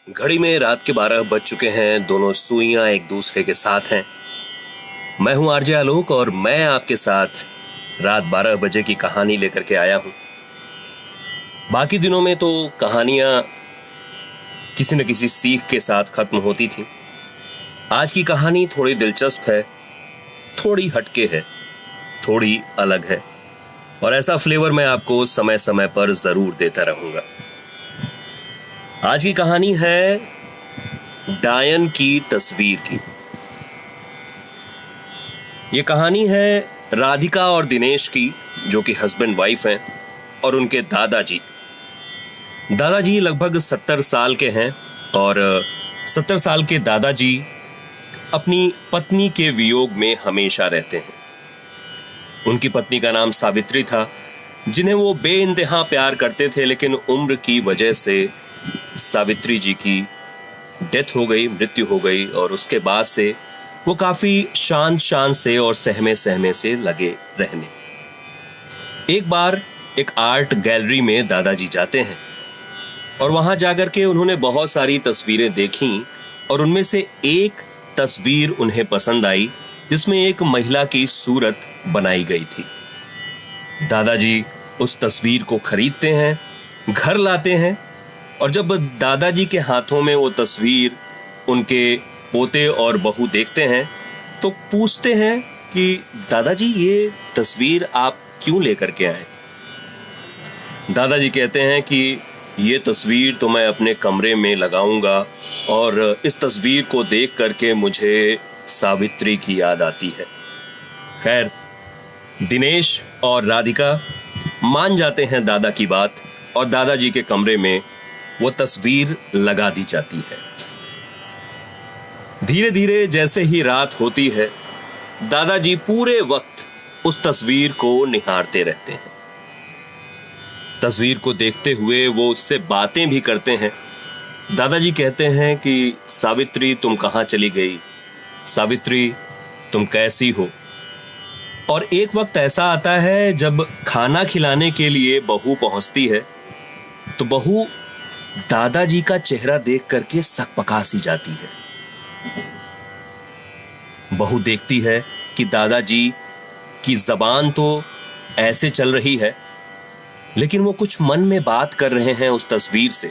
घड़ी में रात के 12 बज चुके हैं। दोनों सुइयां एक दूसरे के साथ हैं। मैं हूं आरजे आलोक और मैं आपके साथ रात 12 बजे की कहानी लेकर के आया हूं। बाकी दिनों में तो कहानियां किसी न किसी सीख के साथ खत्म होती थी। आज की कहानी थोड़ी दिलचस्प है, थोड़ी हटके है, थोड़ी अलग है और ऐसा फ्लेवर मैं आपको समय समय पर जरूर देता रहूंगा। आज की कहानी है डायन की तस्वीर की। ये कहानी है राधिका और दिनेश की, जो कि हस्बैंड वाइफ हैं, और उनके दादाजी। दादाजी लगभग 70 साल के हैं और 70 साल के दादाजी अपनी पत्नी के वियोग में हमेशा रहते हैं। उनकी पत्नी का नाम सावित्री था, जिन्हें वो बेइंतहा प्यार करते थे, लेकिन उम्र की वजह से सावित्री जी की डेथ हो गई, मृत्यु हो गई और उसके बाद से वो काफी शांत से और सहमे सहमे से लगे रहने। एक बार एक आर्ट गैलरी में दादाजी जाते हैं और वहां जाकर के उन्होंने बहुत सारी तस्वीरें देखी और उनमें से एक तस्वीर उन्हें पसंद आई, जिसमें एक महिला की सूरत बनाई गई थी। दादाजी उस तस्वीर को खरीदते हैं, घर लाते हैं और जब दादाजी के हाथों में वो तस्वीर उनके पोते और बहू देखते हैं तो पूछते हैं कि दादाजी ये तस्वीर आप क्यों लेकर के आए। दादाजी कहते हैं कि ये तस्वीर तो मैं अपने कमरे में लगाऊंगा और इस तस्वीर को देख करके मुझे सावित्री की याद आती है। खैर, दिनेश और राधिका मान जाते हैं दादा की बात और दादाजी के कमरे में वो तस्वीर लगा दी जाती है। धीरे धीरे जैसे ही रात होती है, दादाजी पूरे वक्त उस तस्वीर को निहारते रहते हैं। तस्वीर को देखते हुए वो उससे बातें भी करते हैं। दादाजी कहते हैं कि सावित्री तुम कहां चली गई, सावित्री तुम कैसी हो। और एक वक्त ऐसा आता है जब खाना खिलाने के लिए बहू पहुंचती है तो बहू दादाजी का चेहरा देख करके सकपका सी जाती है। बहू देखती है कि दादाजी की जबान तो ऐसे चल रही है, लेकिन वो कुछ मन में बात कर रहे हैं उस तस्वीर से।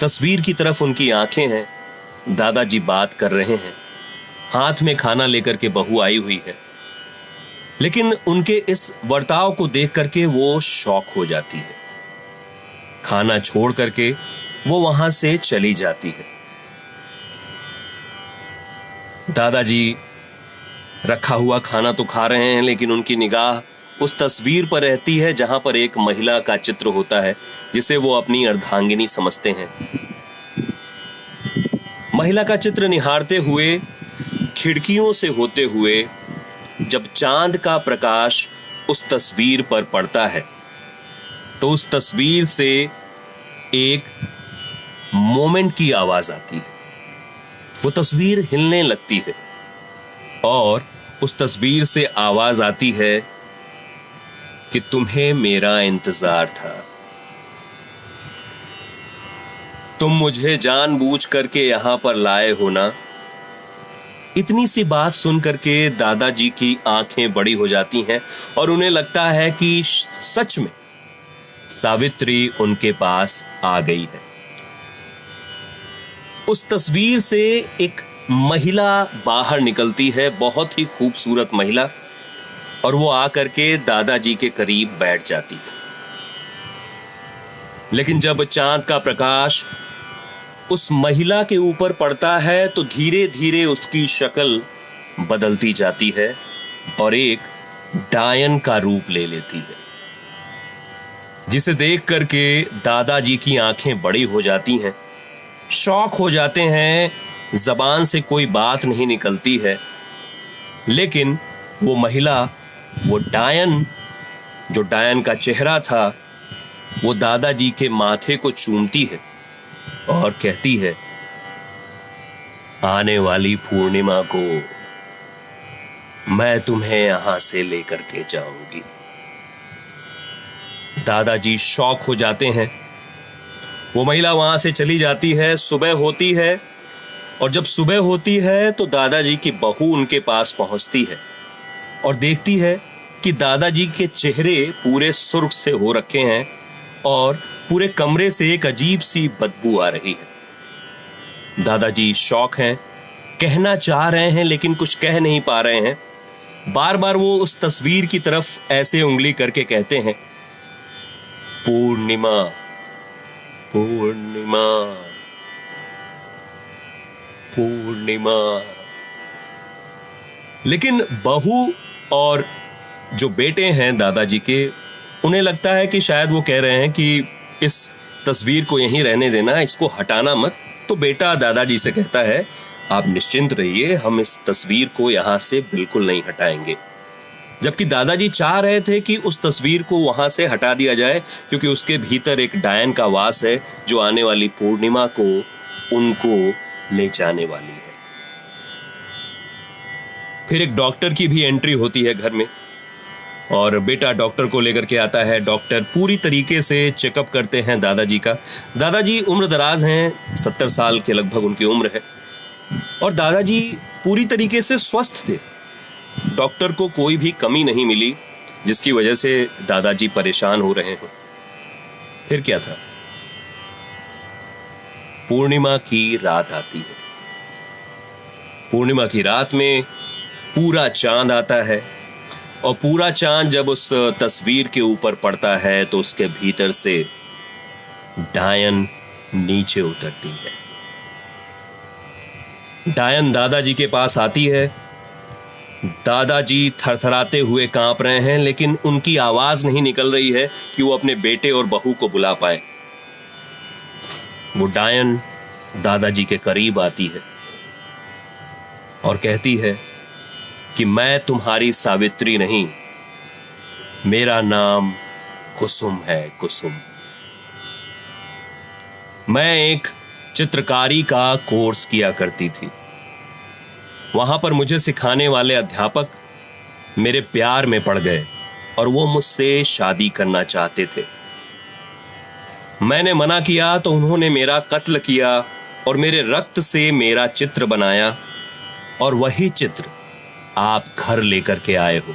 तस्वीर की तरफ उनकी आंखें हैं, दादाजी बात कर रहे हैं, हाथ में खाना लेकर के बहू आई हुई है, लेकिन उनके इस बर्ताव को देख करके वो शॉक हो जाती है। खाना छोड़ करके वो वहां से चली जाती है। दादाजी रखा हुआ खाना तो खा रहे हैं, लेकिन उनकी निगाह उस तस्वीर पर रहती है जहां पर एक महिला का चित्र होता है, जिसे वो अपनी अर्धांगिनी समझते हैं। महिला का चित्र निहारते हुए, खिड़कियों से होते हुए जब चांद का प्रकाश उस तस्वीर पर पड़ता है तो उस तस्वीर से एक मोमेंट की आवाज आती है। वो तस्वीर हिलने लगती है और उस तस्वीर से आवाज आती है कि तुम्हें मेरा इंतजार था, तुम मुझे जानबूझ करके यहां पर लाए हो ना। इतनी सी बात सुन करके दादाजी की आंखें बड़ी हो जाती हैं और उन्हें लगता है कि सच में सावित्री उनके पास आ गई है। उस तस्वीर से एक महिला बाहर निकलती है, बहुत ही खूबसूरत महिला, और वो आकर के दादाजी के करीब बैठ जाती है। लेकिन जब चांद का प्रकाश उस महिला के ऊपर पड़ता है तो धीरे धीरे उसकी शक्ल बदलती जाती है और एक डायन का रूप ले लेती है, जिसे देख करके दादाजी की आंखें बड़ी हो जाती हैं, शॉक हो जाते हैं, जबान से कोई बात नहीं निकलती है। लेकिन वो महिला, वो डायन, जो डायन का चेहरा था, वो दादाजी के माथे को चूमती है और कहती है, आने वाली पूर्णिमा को मैं तुम्हें यहां से लेकर के जाऊंगी। दादाजी शॉक हो जाते हैं वो महिला वहां से चली जाती है। सुबह होती है और जब सुबह होती है तो दादाजी की बहू उनके पास पहुंचती है और देखती है कि दादाजी के चेहरे पूरे सुर्ख से हो रखे हैं और पूरे कमरे से एक अजीब सी बदबू आ रही है। दादाजी शॉक हैं, कहना चाह रहे हैं लेकिन कुछ कह नहीं पा रहे हैं। बार बार वो उस तस्वीर की तरफ ऐसे उंगली करके कहते हैं, पूर्णिमा, पूर्णिमा, पूर्णिमा। लेकिन बहू और जो बेटे हैं दादाजी के, उन्हें लगता है कि शायद वो कह रहे हैं कि इस तस्वीर को यहीं रहने देना, इसको हटाना मत। तो बेटा दादाजी से कहता है, आप निश्चिंत रहिए, हम इस तस्वीर को यहां से बिल्कुल नहीं हटाएंगे। जबकि दादाजी चाह रहे थे कि उस तस्वीर को वहां से हटा दिया जाए, क्योंकि उसके भीतर एक डायन का वास है जो आने वाली पूर्णिमा को उनको ले जाने वाली है। फिर एक डॉक्टर की भी एंट्री होती है घर में और बेटा डॉक्टर को लेकर के आता है। डॉक्टर पूरी तरीके से चेकअप करते हैं दादाजी का। दादाजी उम्र दराज हैं, 70 साल के लगभग उनकी उम्र है और दादाजी पूरी तरीके से स्वस्थ थे। डॉक्टर को कोई भी कमी नहीं मिली जिसकी वजह से दादाजी परेशान हो रहे हैं। फिर क्या था? पूर्णिमा की रात आती है। पूर्णिमा की रात में पूरा चांद आता है और पूरा चांद जब उस तस्वीर के ऊपर पड़ता है तो उसके भीतर से डायन नीचे उतरती है। डायन दादाजी के पास आती है। दादाजी थरथराते हुए कांप रहे हैं, लेकिन उनकी आवाज नहीं निकल रही है कि वो अपने बेटे और बहू को बुला पाए। वो डायन दादाजी के करीब आती है और कहती है कि मैं तुम्हारी सावित्री नहीं, मेरा नाम कुसुम है, कुसुम। मैं एक चित्रकारी का कोर्स किया करती थी। वहां पर मुझे सिखाने वाले अध्यापक मेरे प्यार में पड़ गए और वो मुझसे शादी करना चाहते थे। मैंने मना किया तो उन्होंने मेरा कत्ल किया और मेरे रक्त से मेरा चित्र बनाया और वही चित्र आप घर लेकर के आए हो।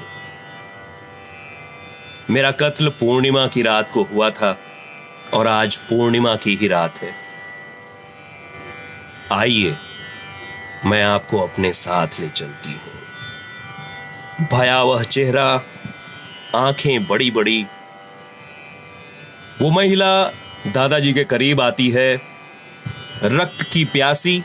मेरा कत्ल पूर्णिमा की रात को हुआ था और आज पूर्णिमा की ही रात है। आइए, मैं आपको अपने साथ ले चलती हूं। भयावह चेहरा, आंखें बड़ी बड़ी। वो महिला दादाजी के करीब आती है, रक्त की प्यासी,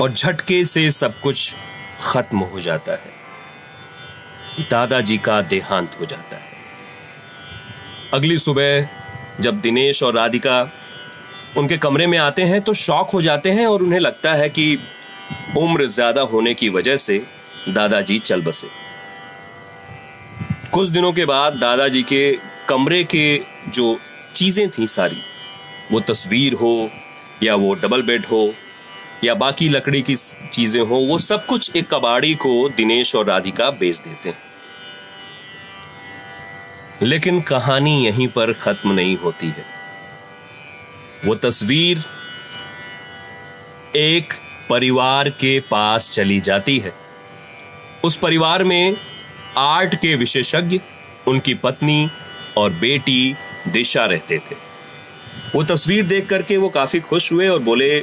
और झटके से सब कुछ खत्म हो जाता है। दादाजी का देहांत हो जाता है। अगली सुबह जब दिनेश और राधिका उनके कमरे में आते हैं तो शॉक हो जाते हैं और उन्हें लगता है कि उम्र ज्यादा होने की वजह से दादाजी चल बसे। कुछ दिनों के बाद दादाजी के कमरे के जो चीजें थी सारी, वो तस्वीर हो या वो डबल बेड हो या बाकी लकड़ी की चीजें हो, वो सब कुछ एक कबाड़ी को दिनेश और राधिका बेच देते हैं। लेकिन कहानी यहीं पर खत्म नहीं होती है। वो तस्वीर एक परिवार के पास चली जाती है। उस परिवार में आर्ट के विशेषज्ञ, उनकी पत्नी और बेटी दिशा रहते थे। वो तस्वीर देख करके वो काफी खुश हुए और बोले,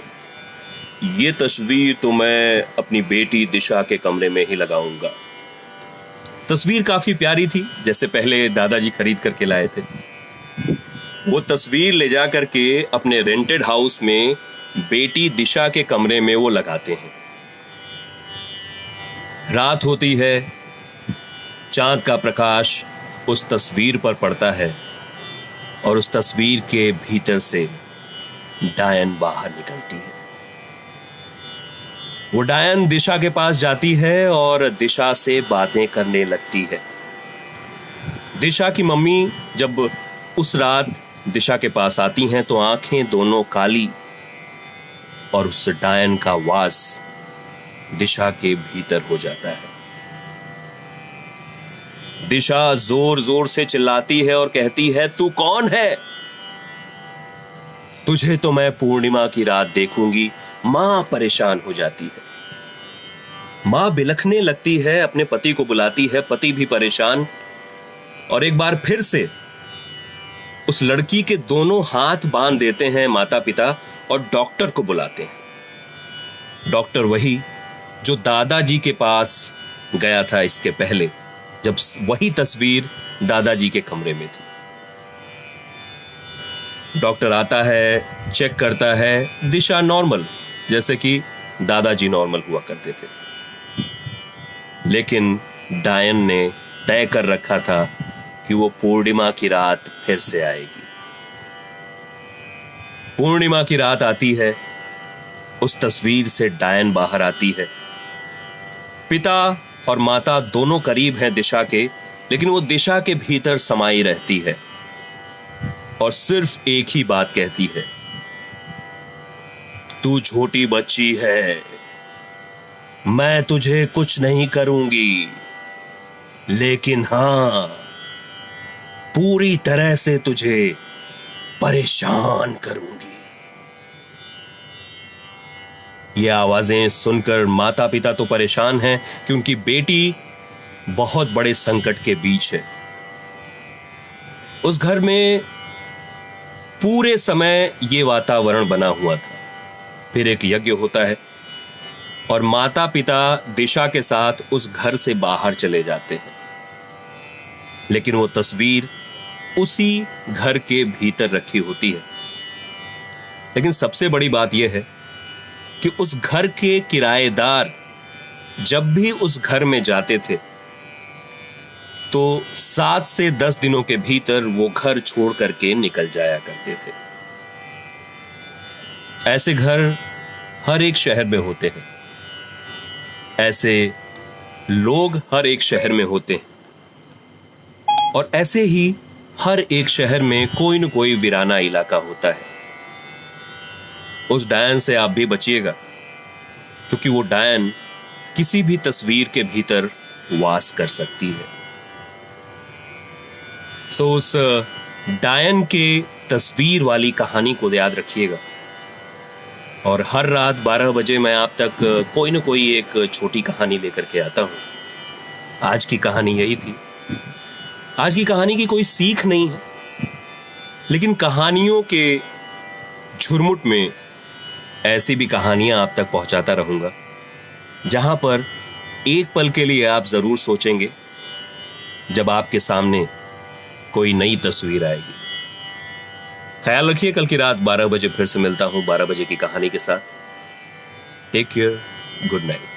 ये तस्वीर तो मैं अपनी बेटी दिशा के कमरे में ही लगाऊंगा। तस्वीर काफी प्यारी थी, जैसे पहले दादाजी खरीद करके लाए थे। वो तस्वीर ले जा करके अपने रेंटेड हाउस में बेटी दिशा के कमरे में वो लगाते हैं। रात होती है, चांद का प्रकाश उस तस्वीर पर पड़ता है और उस तस्वीर के भीतर से डायन बाहर निकलती है। वो डायन दिशा के पास जाती है और दिशा से बातें करने लगती है। दिशा की मम्मी जब उस रात दिशा के पास आती हैं तो आंखें दोनों काली और उस डायन का वास दिशा के भीतर हो जाता है। दिशा जोर जोर से चिल्लाती है और कहती है, तू कौन है? तुझे तो मैं पूर्णिमा की रात देखूंगी। मां परेशान हो जाती है, मां बिलखने लगती है, अपने पति को बुलाती है, पति भी परेशान, और एक बार फिर से उस लड़की के दोनों हाथ बांध देते हैं माता पिता और डॉक्टर को बुलाते हैं। डॉक्टर वही जो दादाजी के पास गया था इसके पहले, जब वही तस्वीर दादाजी के कमरे में थी। डॉक्टर आता है, चेक करता है, दिशा नॉर्मल, जैसे कि दादाजी नॉर्मल हुआ करते थे। लेकिन डायन ने तय कर रखा था कि वो पूर्णिमा की रात फिर से आएगी। पूर्णिमा की रात आती है, उस तस्वीर से डायन बाहर आती है। पिता और माता दोनों करीब हैं दिशा के, लेकिन वो दिशा के भीतर समाई रहती है और सिर्फ एक ही बात कहती है, तू छोटी बच्ची है, मैं तुझे कुछ नहीं करूंगी, लेकिन हां, पूरी तरह से तुझे परेशान करूंगी। ये आवाजें सुनकर माता पिता तो परेशान हैं कि उनकी बेटी बहुत बड़े संकट के बीच है। उस घर में पूरे समय ये वातावरण बना हुआ था। फिर एक यज्ञ होता है और माता पिता दिशा के साथ उस घर से बाहर चले जाते हैं, लेकिन वो तस्वीर उसी घर के भीतर रखी होती है। लेकिन सबसे बड़ी बात यह है कि उस घर के किराएदार जब भी उस घर में जाते थे तो 7 से 10 दिनों के भीतर वो घर छोड़ करके निकल जाया करते थे। ऐसे घर हर एक शहर में होते हैं, ऐसे लोग हर एक शहर में होते हैं, और ऐसे ही हर एक शहर में कोई न कोई वीराना इलाका होता है। उस डायन से आप भी बचिएगा, क्योंकि वो डायन किसी भी तस्वीर के भीतर वास कर सकती है। सो उस डायन के तस्वीर वाली कहानी को याद रखिएगा, और हर रात 12 बजे मैं आप तक कोई न कोई एक छोटी कहानी लेकर के आता हूं। आज की कहानी यही थी। आज की कहानी की कोई सीख नहीं है, लेकिन कहानियों के झुरमुट में ऐसी भी कहानियां आप तक पहुंचाता रहूंगा, जहां पर एक पल के लिए आप जरूर सोचेंगे जब आपके सामने कोई नई तस्वीर आएगी। ख्याल रखिए, कल की रात 12 बजे फिर से मिलता हूं 12 बजे की कहानी के साथ। Take care, good night.